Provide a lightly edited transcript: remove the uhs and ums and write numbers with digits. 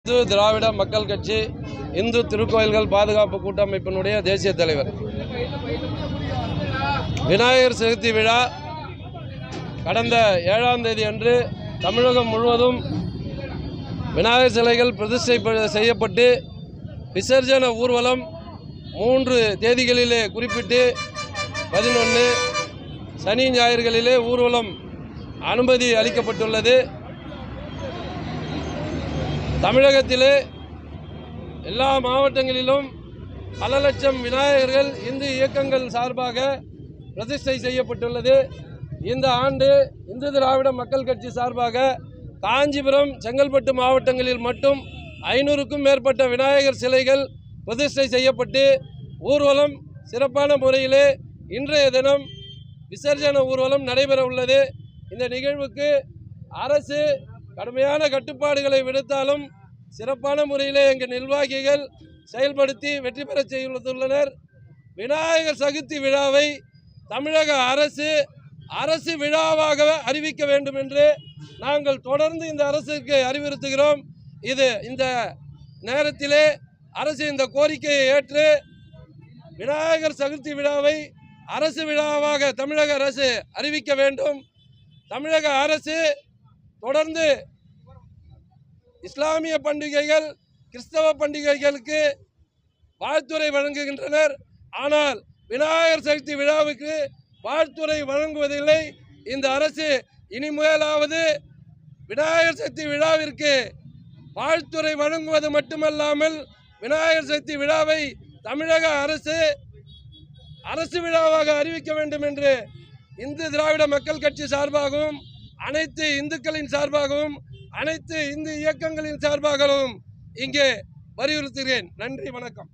இந்து திராவிட மக்கள் கட்சி இந்து திருக்கோயில்கள் பாதுகாப்பு கூட்டமைப்பினுடைய தேசிய தலைவர். விநாயகர் சதுர்த்தி விழா கடந்த 7ஆம் தேதி அன்று தமிழகம் முழுவதும் விநாயகர் சிலைகள் பிரதிஷ்டை செய்யப்பட்டு விசர்ஜன ஊர்வலம் 3 தேதிகளிலே குறிப்பிட்டு 11 சனி ஞாயிறுகளிலே ஊர்வலம் அனுமதி அளிக்கப்பட்டுள்ளது. தமிழகத்திலே எல்லா மாவட்டங்களிலும் பல லட்சம் விநாயகர்கள் இந்து இயக்கங்கள் சார்பாக பிரதிஷ்டை செய்யப்பட்டுள்ளது. இந்த ஆண்டு இந்து திராவிட மக்கள் கட்சி சார்பாக காஞ்சிபுரம், செங்கல்பட்டு மாவட்டங்களில் மட்டும் 500க்கும் மேற்பட்ட விநாயகர் சிலைகள் பிரதிஷ்டை செய்யப்பட்டு ஊர்வலம் சிறப்பான முறையிலே இன்றைய தினம் விசர்ஜன ஊர்வலம் நடைபெற உள்ளது. இந்த நிகழ்வுக்கு அரசு கடுமையான கட்டுப்பாடுகளை விடுத்தாலும் சிறப்பான முறையிலே எங்கள் நிர்வாகிகள் செயல்படுத்தி வெற்றி பெற செய்துள்ளனர். விநாயகர் சதுர்த்தி விழாவை தமிழக அரசு விழாவாக அறிவிக்க வேண்டும் என்று நாங்கள் தொடர்ந்து இந்த அரசுக்கு அறிவுறுத்துகிறோம். இந்த நேரத்திலே அரசு இந்த கோரிக்கையை ஏற்று விநாயகர் சதுர்த்தி விழாவை அரசு விழாவாக தமிழக அரசு அறிவிக்க வேண்டும். தமிழக அரசு தொடர்ந்து இஸ்லாமிய பண்டிகைகள், கிறிஸ்தவ பண்டிகைகளுக்கு வாழ்த்துரை வழங்குகின்றனர். ஆனால் விநாயகர் சதுர்த்தி விழாவுக்கு வாழ்த்துரை வழங்குவதில்லை. இந்த அரசு இனிமேலாவது விநாயகர் சதுர்த்தி விழாவிற்கு வாழ்த்துரை வழங்குவது மட்டுமல்லாமல் விநாயகர் சதுர்த்தி விழாவை தமிழக அரசு விழாவாக அறிவிக்க வேண்டும் என்று இந்து திராவிட மக்கள் கட்சி சார்பாகவும் அனைத்து இந்துக்களின் சார்பாகவும் அனைத்து இந்து இயக்கங்களின் சார்பாகவும் இங்கே வலியுறுத்துகிறேன். நன்றி, வணக்கம்.